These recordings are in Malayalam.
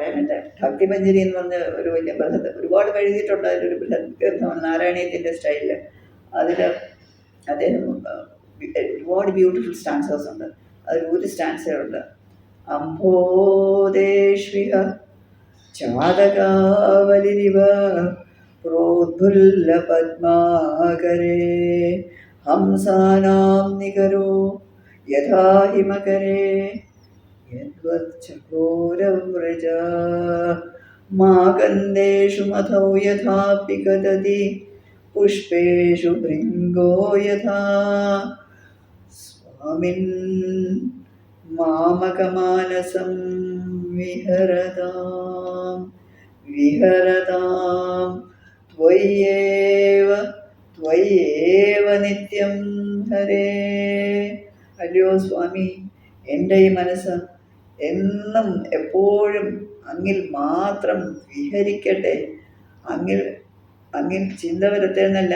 പറയാനുണ്ട്. ഭക്തിമഞ്ജരി എന്ന് പറഞ്ഞ ഒരു വലിയ ബൃഹത്, ഒരുപാട് എഴുതിയിട്ടുണ്ട്. അതിലൊരു ബൃഹത് ഗ്രന്ഥമാണ് നാരായണീയത്തിൻ്റെ സ്റ്റൈലിൽ. അതിൽ അദ്ദേഹം ഒരുപാട് ബ്യൂട്ടിഫുൾ സ്റ്റാൻസേഴ്സ് ഉണ്ട്. അതിലൊരു സ്റ്റാൻസറുണ്ട്: അംബോദേഷ്വിഹ ചാതകാവലിരിവ പ്രോദ്ഫുല്ല പദ്മാകരേ ഹംസാനാം നികരോ യഥാ ഹിമകരേ യദ്വച്ചഘോരവ്രജ മാകന്ദേഷു മഥൗ യഥാ പികദതി പുഷ്പേഷു ഭൃംഗോ യഥാ സ്വാമിൻ മാമകമാനസം വിഹരതാം വിഹരതാം ത്വയ്യേവ ത്വയ്യേവ നിത്യം ഹരേ. അല്ലയോ സ്വാമി, എൻ്റെ ഈ മനസ്സ് എന്നും എപ്പോഴും അങ്ങിൽ മാത്രം വിഹരിക്കട്ടെ. അങ്ങിൽ ചിന്ത വരുത്തേന്നല്ല,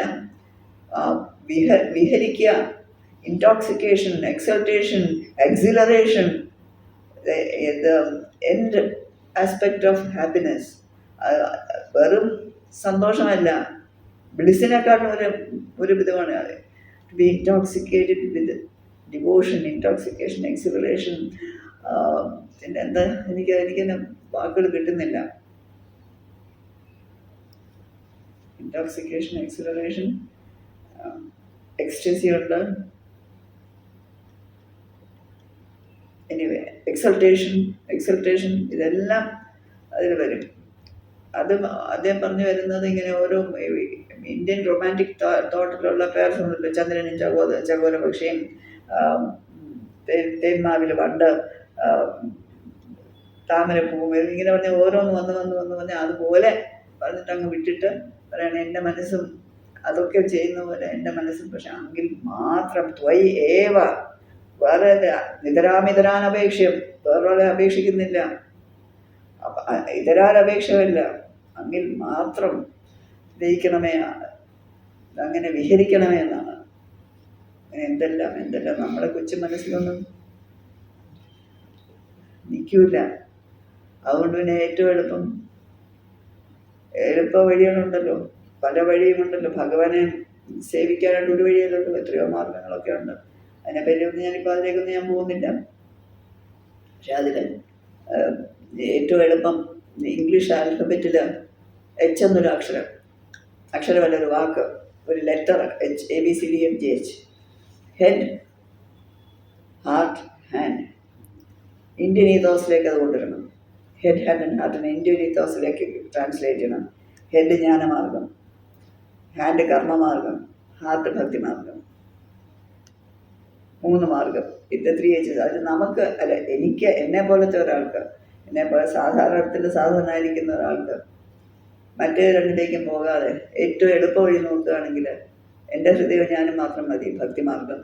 വിഹരിക്കുക. Intoxication, exultation, exhilaration, the end aspect of happiness. വെറും സന്തോഷമല്ല, ബ്ലിസിനെക്കാളും ഒരു വിധമാണ് അത്. To be intoxicated with devotion, intoxication, exhilaration. പിന്നെ എന്താ, എനിക്കെന്നെ വാക്കുകൾ കിട്ടുന്നില്ല. ഇൻടോക്സിക്കേഷൻ, എക്സിലറേഷൻ, എക്സ്റ്റസി ഉണ്ട്. എനിവേ, എക്സൾട്ടേഷൻ ഇതെല്ലാം അതിൽ വരും. അദ്ദേഹം പറഞ്ഞു വരുന്നത് ഇങ്ങനെ ഓരോ ഇന്ത്യൻ റൊമാൻറ്റിക് തോട്ടിലുള്ള പേർസ് ഉണ്ടല്ലോ. ചന്ദ്രനും ചകോരപക്ഷിയും, തേന്മാവിൽ വണ്ട്, താമരപ്പൂവ്, ഇങ്ങനെ പറഞ്ഞ ഓരോന്ന് വന്ന് അതുപോലെ പറഞ്ഞിട്ട് അങ്ങ് വിട്ടിട്ട് പറയണ എൻ്റെ മനസ്സും അതൊക്കെ ചെയ്യുന്ന പോലെ എൻ്റെ മനസ്സും, പക്ഷെ അങ്കിൽ മാത്രം ത്വയ് ഏവ, വേറെ ഇതരാമിതരാനപേക്ഷ്യം, വേറെ അപേക്ഷിക്കുന്നില്ല, ഇതരാനപേക്ഷമില്ല, അങ്ങിൽ മാത്രം ലയിക്കണമേ, അങ്ങനെ വിഹരിക്കണമേ എന്നാണ്. എന്തെല്ലാം നമ്മുടെ കൊച്ചു മനസ്സിലൊന്നും നിൽക്കില്ല. അതുകൊണ്ട് പിന്നെ ഏറ്റവും എളുപ്പ വഴികളുണ്ടല്ലോ, പല വഴിയുമുണ്ടല്ലോ. ഭഗവാനെ സേവിക്കാനായിട്ട് ഒരു വഴിയല്ലല്ലോ, എത്രയോ മാർഗങ്ങളൊക്കെ ഉണ്ട്. അതിനെപ്പറ്റിയൊന്നും അതിലേക്കൊന്നും ഞാൻ പോകുന്നില്ല. പക്ഷെ അതിൽ ഏറ്റവും എളുപ്പം ഇംഗ്ലീഷ് ആൽഫബറ്റിൽ എച്ച് എന്നൊരു അക്ഷരമല്ല, ഒരു വാക്ക്, ഒരു letter H, ABCDFGH. Head, heart, hand. Indian ഈതോസിലേക്ക് അത് കൊണ്ടുവരണം. ഹെഡ്, ഹാൻഡ് ആൻഡ് ഹാർട്ടിനെ ഇന്ത്യൻ ഈതോസിലേക്ക് ട്രാൻസ്ലേറ്റ് ചെയ്യണം. ഹെഡ് ജ്ഞാനമാർഗം, ഹാൻഡ് കർമ്മമാർഗം, ഹാർട്ട് ഭക്തിമാർഗം. 3 മാർഗം. ഇത് 3 H's. അത് നമുക്ക് അല്ല, എനിക്ക്, എന്നെ പോലത്തെ ഒരാൾക്ക്, എന്നെപ്പോലെ സാധാരണയിരിക്കുന്ന ഒരാൾക്ക് മറ്റേ രണ്ടിലേക്കും പോകാതെ ഏറ്റവും എളുപ്പ വഴി നോക്കുകയാണെങ്കിൽ എൻ്റെ ഹൃദയം ഞാനും മാത്രം മതി. ഭക്തിമാർഗം.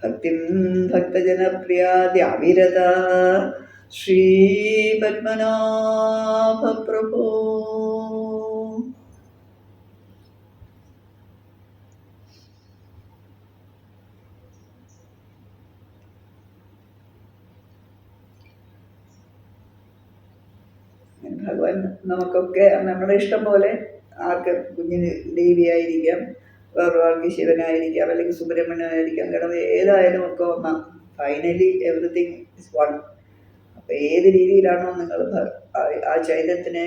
ഭക്തിം ഭക്തജനപ്രിയാദ്യവിരത ശ്രീ പത്മനാഭ പ്രഭോ. ഭഗവാൻ നമുക്കൊക്കെ നമ്മുടെ ഇഷ്ടം പോലെ, ആർക്ക് കുഞ്ഞിന് ദേവിയായിരിക്കാം, വേറൊരാൾക്ക് ശിവനായിരിക്കാം, അല്ലെങ്കിൽ സുബ്രഹ്മണ്യനായിരിക്കാം, ഗണപതി, ഏതായാലും ഒക്കെ ഒന്നാം. Finally everything is one. അപ്പോൾ ഏത് രീതിയിലാണോ നിങ്ങൾ ആ ചൈതന്യത്തിനെ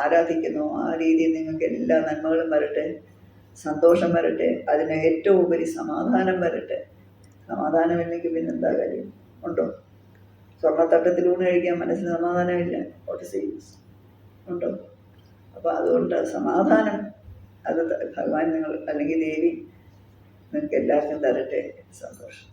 ആരാധിക്കുന്നു, ആ രീതിയിൽ നിങ്ങൾക്ക് എല്ലാ നന്മകളും വരട്ടെ, സന്തോഷം വരട്ടെ, അതിന് ഏറ്റവും ഉപരി സമാധാനം വരട്ടെ. സമാധാനമില്ലെങ്കിൽ പിന്നെന്താ കാര്യം ഉണ്ടോ? സ്വർണ്ണത്തട്ടത്തിലൂണ് കഴിക്കാൻ മനസ്സിന് സമാധാനമില്ല, വാട്ട് സീൻസ് ഉണ്ടോ? അപ്പോൾ അതുകൊണ്ട് സമാധാനം അത് ഭഗവാൻ നിങ്ങൾ അല്ലെങ്കിൽ ദേവി നിങ്ങൾക്ക് എല്ലാവർക്കും തരട്ടെ. സന്തോഷം.